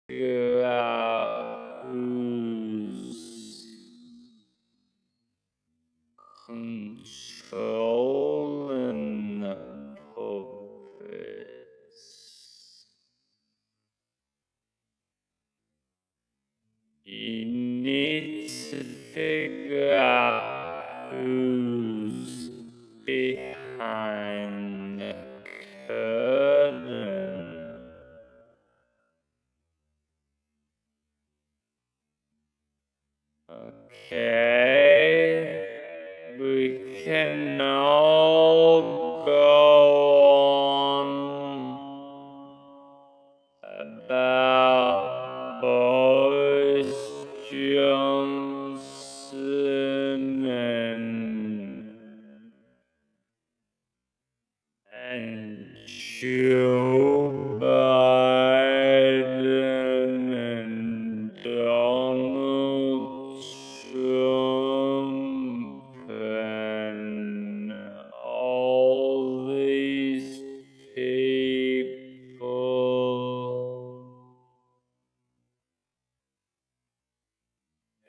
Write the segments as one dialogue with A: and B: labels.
A: figure out who's controlling the puppets. You need to figure out who's behind the curtain. Okay, we can all go on about Boris Johnson and Joe Biden and Donald Trump and all these people.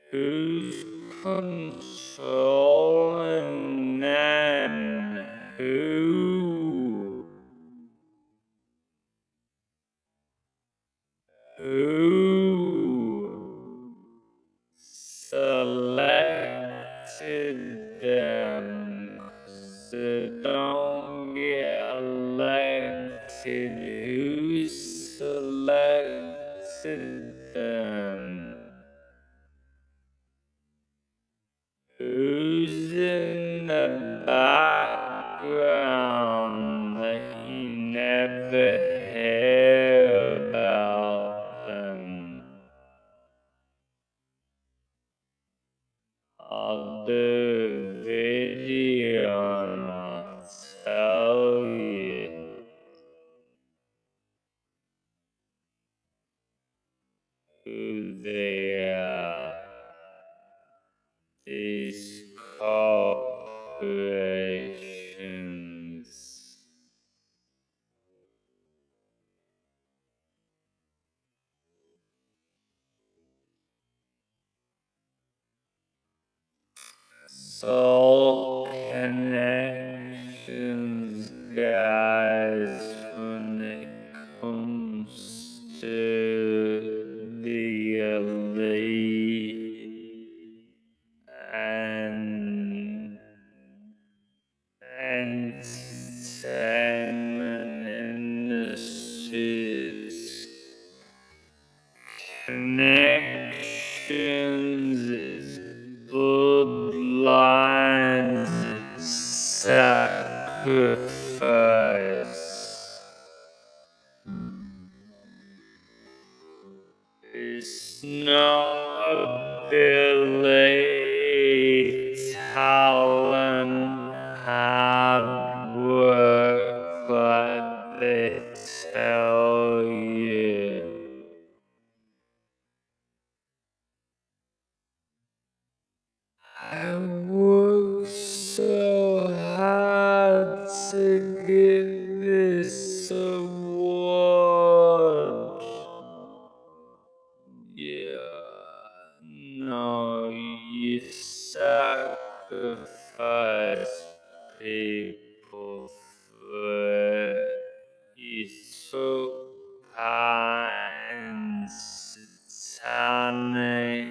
A: Who's controlling them? Who selected them? So don't get elected. Who selected them? Who's in the background that you never hear about them? I'll do a video and I'll tell you who they are. These corporations. Soul connections, guys, when it comes to the elite and entertainment industries. Connections is bloodlines, is sacrifice. It's not ability, talent, hard work like they tell you. I worked so hard to get this award. Yeah, no, you sacrifice people for it. You took part satanic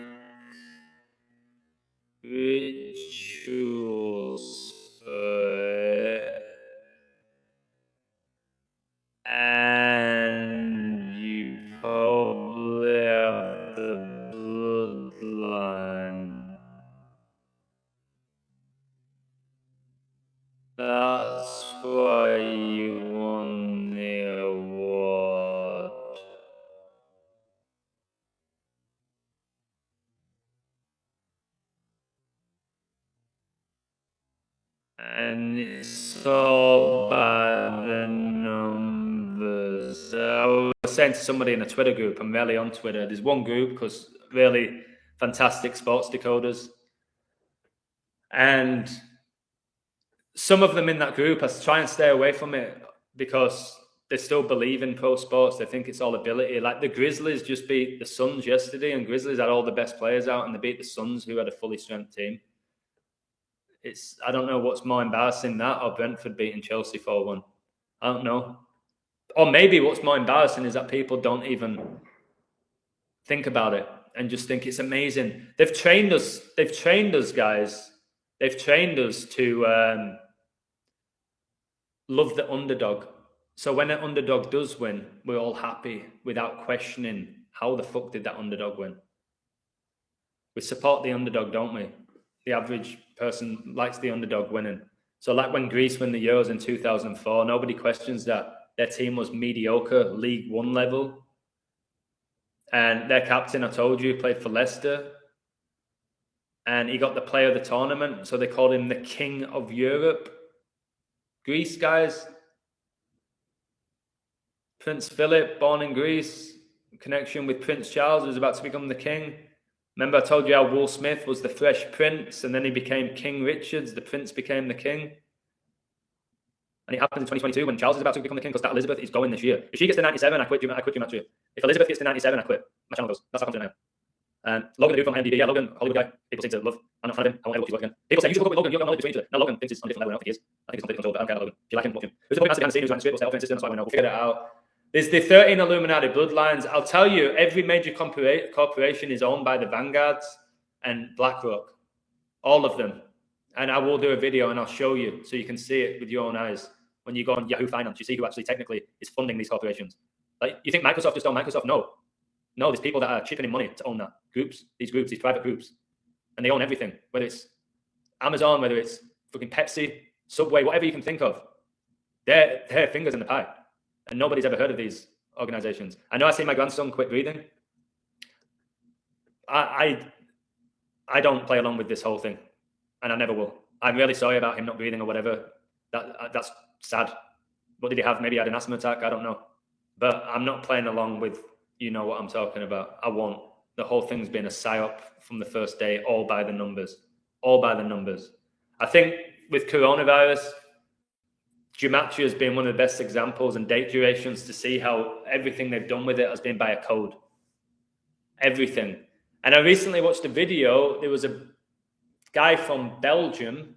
A: rituals for it. And you probably have the bloodline. That's why you won the award. And it's all by the numbers. I was saying to somebody in a Twitter group, I'm rarely on Twitter. There's one group because really fantastic sports decoders. And some of them in that group, I try and stay away from it because they still believe in pro sports. They think it's all ability. Like the Grizzlies just beat the Suns yesterday, and Grizzlies had all the best players out, and they beat the Suns, who had a fully strength team. I don't know what's more embarrassing, that or Brentford beating Chelsea 4-1. I don't know. Or maybe what's more embarrassing is that people don't even think about it and just think it's amazing. They've trained us, guys. They've trained us to love the underdog. So when an underdog does win, we're all happy without questioning how the fuck did that underdog win. We support the underdog, don't we? The average person likes the underdog winning. So like when Greece won the Euros in 2004, nobody questions that their team was mediocre, League One level. And their captain, I told you, played for Leicester. And he got the player of the tournament. So they called him the King of Europe. Greece, guys. Prince Philip, born in Greece. Connection with Prince Charles, who's about to become the king. Remember I told you how Will Smith was the Fresh Prince, and then he became King Richards. The prince became the king. And it happens in 2022 when Charles is about to become the king, because that Elizabeth is going this year. If she gets to 97, I quit Gematria. If Elizabeth gets to 97, I quit. My channel goes. That's how I'm doing now. Logan, the dude from IMDb. Yeah, Logan, Hollywood guy. People seem to love. I'm not a fan of him. I won't ever watch his work again. People say, you should hook up with Logan. You've got knowledge between each other. No, Logan thinks he's on a different level. I don't think he is. I think he's completely controlled, but I don't care about Logan. If you like him, watch him. Who's the big man behind the scenes who's writing the script? What's the system? That's why we know. We'll figure it out. There's the 13 Illuminati bloodlines. I'll tell you, every major corporation is owned by the Vanguards and BlackRock. All of them. And I will do a video and I'll show you so you can see it with your own eyes. When you go on Yahoo Finance, you see who actually technically is funding these corporations. Like, you think Microsoft just own Microsoft? No. No, there's people that are chipping in money to own that. These private groups. And they own everything. Whether it's Amazon, whether it's fucking Pepsi, Subway, whatever you can think of. They're fingers in the pie. And nobody's ever heard of these organizations. I know I see my grandson quit breathing. I don't play along with this whole thing. And I never will. I'm really sorry about him not breathing or whatever. That's sad. What did he have? Maybe he had an asthma attack. I don't know. But I'm not playing along with, you know what I'm talking about. I won't. The whole thing's been a psyop from the first day, all by the numbers. All by the numbers. I think with coronavirus, Gematria has been one of the best examples and date durations to see how everything they've done with it has been by a code. Everything. And I recently watched a video. There was a guy from Belgium,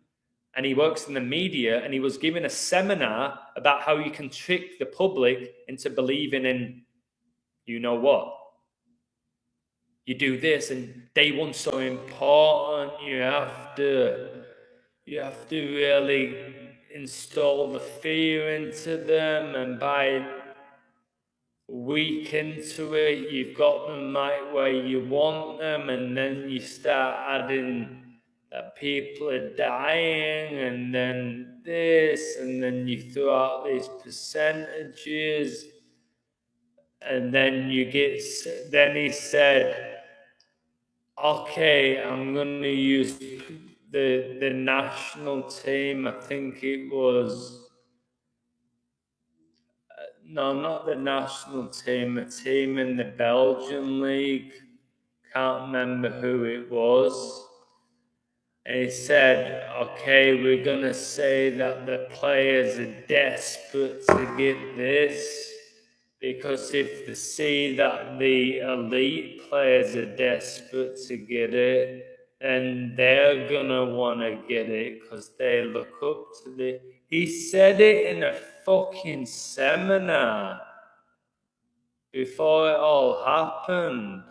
A: and he works in the media, and he was giving a seminar about how you can trick the public into believing in, you know what? You do this, and day one's so important. You have to really install the fear into them, and by week into it, you've got them right where you want them, and then you start adding that people are dying, and then this, and then you throw out these percentages, and then then he said, okay, I'm going to use the national team. I think it was, no, not the national team, a team in the Belgian league. Can't remember who it was. And he said, okay, we're going to say that the players are desperate to get this, because if they see that the elite players are desperate to get it, then they're going to want to get it because they look up to the... He said it in a fucking seminar before it all happened.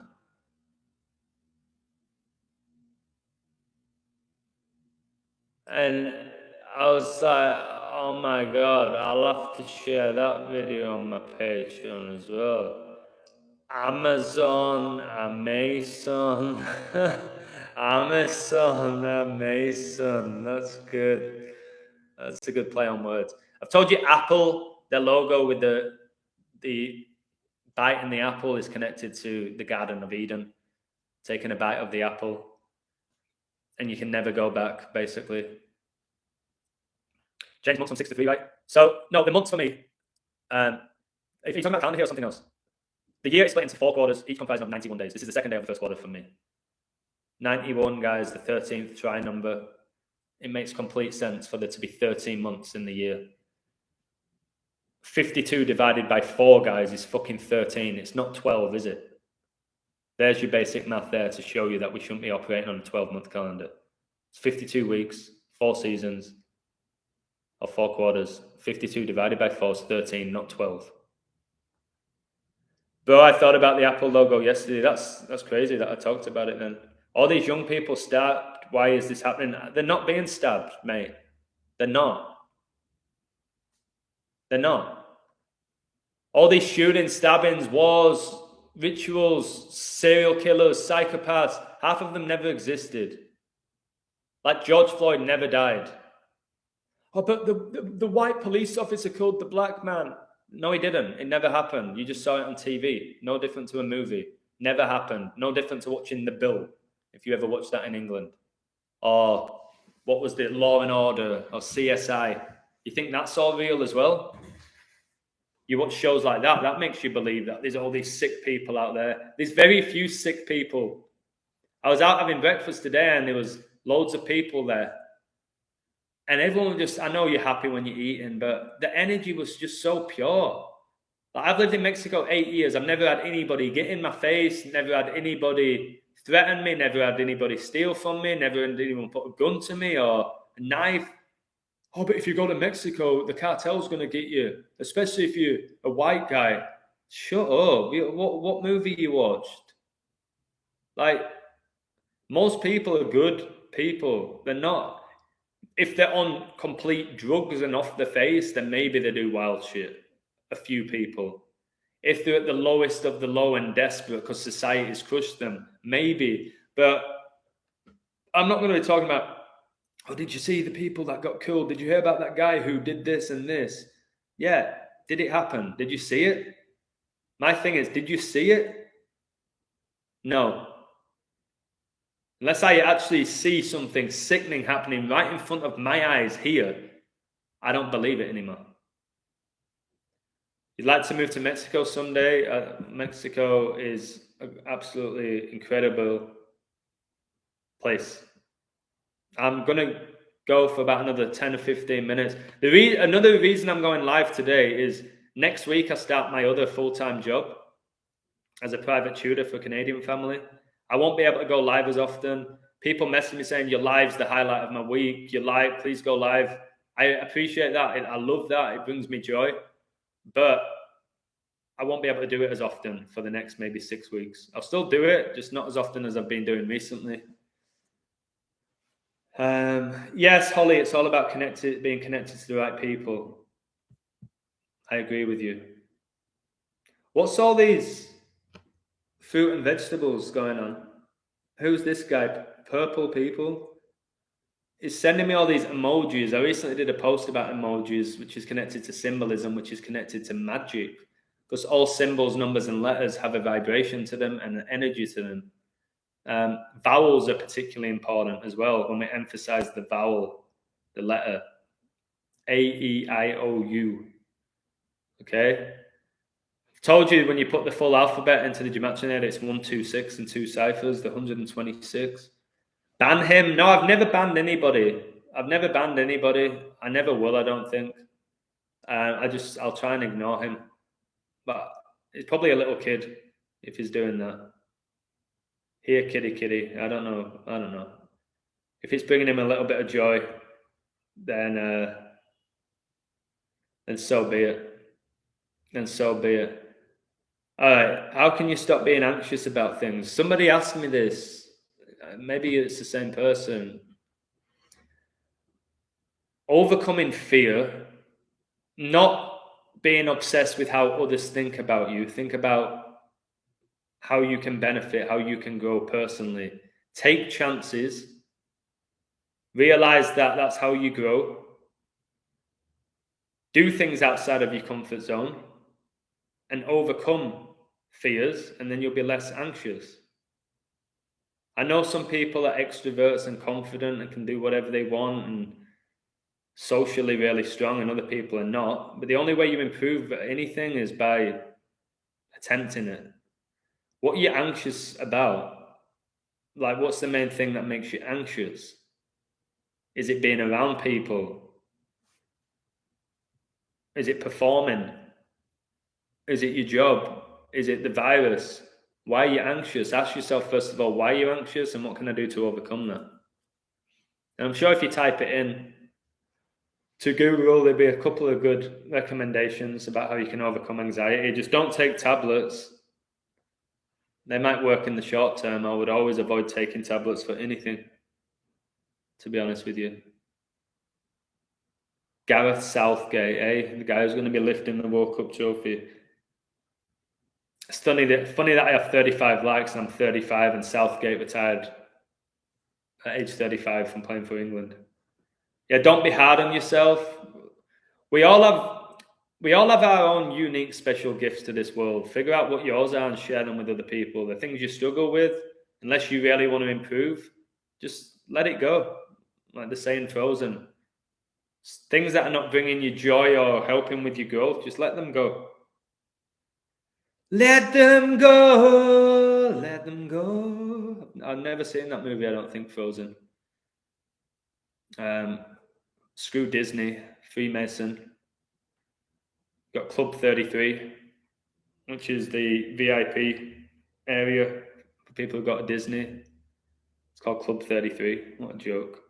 A: And I was like, oh my God, I'll have to share that video on my Patreon as well. Amazon, that's good. That's a good play on words. I've told you Apple, their logo with the bite in the apple is connected to the Garden of Eden, taking a bite of the apple. And you can never go back, basically. Change months from 6 to 3, right? So, no, the months for me, if you're talking about calendar here or something else, the year is split into 4 quarters, each comprising of 91 days. This is the second day of the first quarter for me. 91, guys, the 13th try number. It makes complete sense for there to be 13 months in the year. 52 divided by 4, guys, is fucking 13. It's not 12, is it? There's your basic math there to show you that we shouldn't be operating on a 12-month calendar. It's 52 weeks, 4 seasons, or 4 quarters. 52 divided by 4 is 13, not 12. Bro, I thought about the Apple logo yesterday. That's crazy that I talked about it then. All these young people stabbed. Why is this happening? They're not being stabbed, mate. They're not. They're not. All these shootings, stabbings, wars, rituals, serial killers, psychopaths, half of them never existed. Like George Floyd never died. Oh, but the white police officer killed the black man. No, he didn't. It never happened. You just saw it on TV. No different to a movie. Never happened. No different to watching The Bill, if you ever watched that in England. Or what was the Law and Order or CSI? You think that's all real as well? You watch shows like that, that makes you believe that there's all these sick people out there. There's very few sick people. I was out having breakfast today and there was loads of people there. And everyone just, I know you're happy when you're eating, but the energy was just so pure. Like, I've lived in Mexico 8 years. I've never had anybody get in my face, never had anybody threaten me, never had anybody steal from me, never had anyone put a gun to me or a knife. Oh, but if you go to Mexico, the cartel's going to get you, especially if you're a white guy. Shut up. What movie you watched? Like, most people are good people. They're not. If they're on complete drugs and off the face, then maybe they do wild shit. A few people. If they're at the lowest of the low and desperate because society's crushed them, maybe. But I'm not going to be talking about, oh, did you see the people that got killed? Did you hear about that guy who did this and this? Yeah. Did it happen? Did you see it? My thing is, did you see it? No. Unless I actually see something sickening happening right in front of my eyes here, I don't believe it anymore. You'd like to move to Mexico someday? Mexico is an absolutely incredible place. I'm going to go for about another 10 or 15 minutes. Another reason I'm going live today is next week I start my other full-time job as a private tutor for a Canadian family. I won't be able to go live as often. People message me saying, your live's the highlight of my week. Your live, please go live. I appreciate that. I love that. It brings me joy. But I won't be able to do it as often for the next maybe 6 weeks. I'll still do it, just not as often as I've been doing recently. Yes, Holly, it's all about being connected to the right people. I agree with you. What's all these fruit and vegetables going on? Who's this guy? Purple people? He's sending me all these emojis. I recently did a post about emojis, which is connected to symbolism, which is connected to magic. Because all symbols, numbers, and letters have a vibration to them and an energy to them. Vowels are particularly important as well when we emphasize the vowel, the letter. A, E, I, O, U. Okay? I've told you when you put the full alphabet into the gematria, it's 126 and 2 ciphers, the 126. Ban him? No, I've never banned anybody. I never will, I don't think. I'll try and ignore him. But he's probably a little kid if he's doing that. Here, kitty. I don't know. If it's bringing him a little bit of joy, then so be it. All right, how can you stop being anxious about things? Somebody asked me this. Maybe it's the same person. Overcoming fear, not being obsessed with how others think about you. Think about how you can benefit, how you can grow personally. Take chances. Realize that that's how you grow. Do things outside of your comfort zone and overcome fears, and then you'll be less anxious. I know some people are extroverts and confident and can do whatever they want and socially really strong, and other people are not. But the only way you improve at anything is by attempting it. What are you anxious about? Like, what's the main thing that makes you anxious? Is it being around people? Is it performing? Is it your job? Is it the virus? Why are you anxious? Ask yourself, first of all, why are you anxious and what can I do to overcome that? And I'm sure if you type it in to Google, there'll be a couple of good recommendations about how you can overcome anxiety. Just don't take tablets. They might work in the short term. I would always avoid taking tablets for anything, to be honest with you. Gareth Southgate, the guy who's going to be lifting the World Cup trophy. It's funny that I have 35 likes and I'm 35 and Southgate retired at age 35 from playing for England. Yeah, don't be hard on yourself. We all have our own unique special gifts to this world. Figure out what yours are and share them with other people. The things you struggle with, unless you really want to improve, just let it go. Like the saying Frozen. Things that are not bringing you joy or helping with your growth, just let them go. Let them go, let them go. I've never seen that movie, I don't think, Frozen. Screw Disney, Freemason. Got Club 33, which is the VIP area for people who got a Disney. It's called Club 33. What a joke.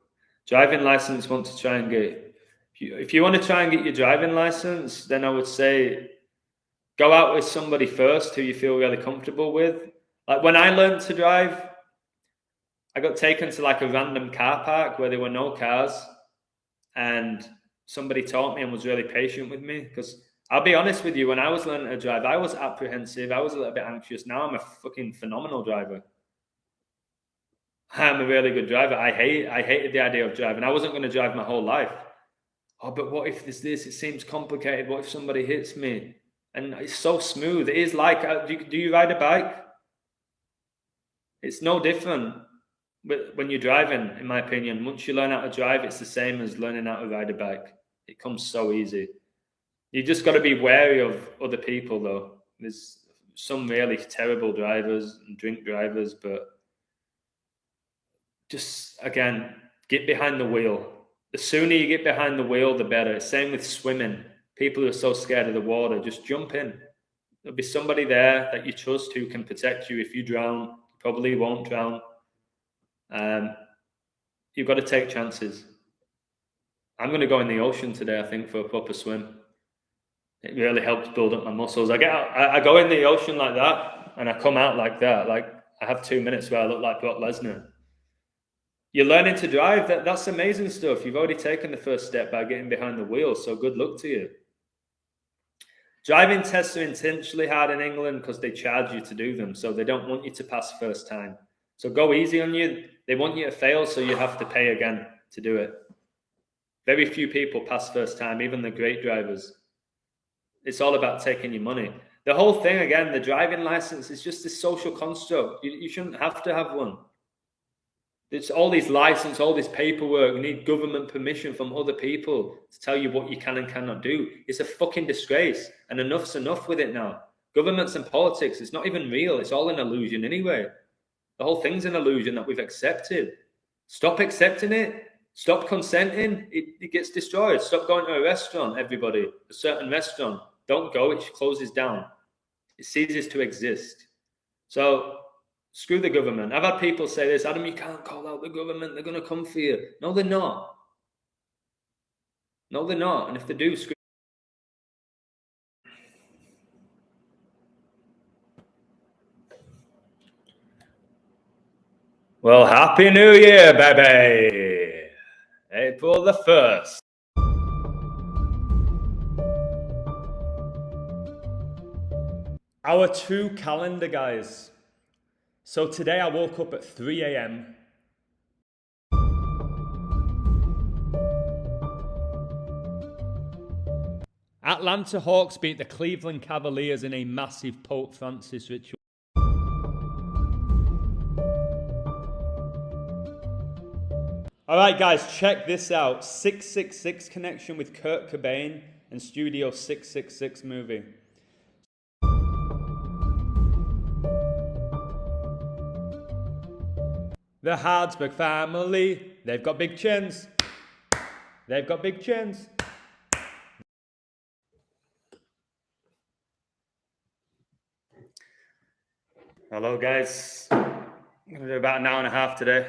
A: Driving license, want to try and get... If you want to try and get your driving license, then I would say go out with somebody first who you feel really comfortable with. Like when I learned to drive, I got taken to like a random car park where there were no cars, and somebody taught me and was really patient with me. Because I'll be honest with you, when I was learning to drive, I was apprehensive. I was a little bit anxious. Now I'm a fucking phenomenal driver. I'm a really good driver. I hated the idea of driving. I wasn't going to drive my whole life. Oh, but what if there's this? It seems complicated. What if somebody hits me? And it's so smooth. It is like, do you ride a bike? It's no different when you're driving, in my opinion. Once you learn how to drive, it's the same as learning how to ride a bike. It comes so easy. You just got to be wary of other people, though. There's some really terrible drivers and drink drivers, but just, again, get behind the wheel. The sooner you get behind the wheel, the better. Same with swimming. People who are so scared of the water, just jump in. There'll be somebody there that you trust who can protect you. If you drown, you probably won't drown. You've got to take chances. I'm going to go in the ocean today, I think, for a proper swim. It really helps build up my muscles. I go in the ocean like that, and I come out like that. Like I have 2 minutes where I look like Brock Lesnar. You're learning to drive. That's amazing stuff. You've already taken the first step by getting behind the wheel, so good luck to you. Driving tests are intentionally hard in England because they charge you to do them, so they don't want you to pass first time. So go easy on you. They want you to fail, so you have to pay again to do it. Very few people pass first time, even the great drivers. It's all about taking your money. The whole thing, again, the driving license is just this social construct. You shouldn't have to have one. It's all these license, all this paperwork. You need government permission from other people to tell you what you can and cannot do. It's a fucking disgrace. And enough's enough with it now. Governments and politics, it's not even real. It's all an illusion anyway. The whole thing's an illusion that we've accepted. Stop accepting it. Stop consenting. It gets destroyed. Stop going to a restaurant, everybody. A certain restaurant. Don't go. It closes down. It ceases to exist. So... screw the government. I've had people say this, Adam, you can't call out the government. They're going to come for you. No, they're not. No, they're not. And if they do, screw. Well, Happy New Year, baby. April the 1st. Our 2 calendar, guys. So today I woke up at 3 a.m. Atlanta Hawks beat the Cleveland Cavaliers in a massive Pope Francis ritual. All right, guys, check this out. 666 connection with Kurt Cobain and Studio 666 movie. The Hardsburg family, they've got big chins. They've got big chins. So, guys, I'm going to do about an hour and a half today.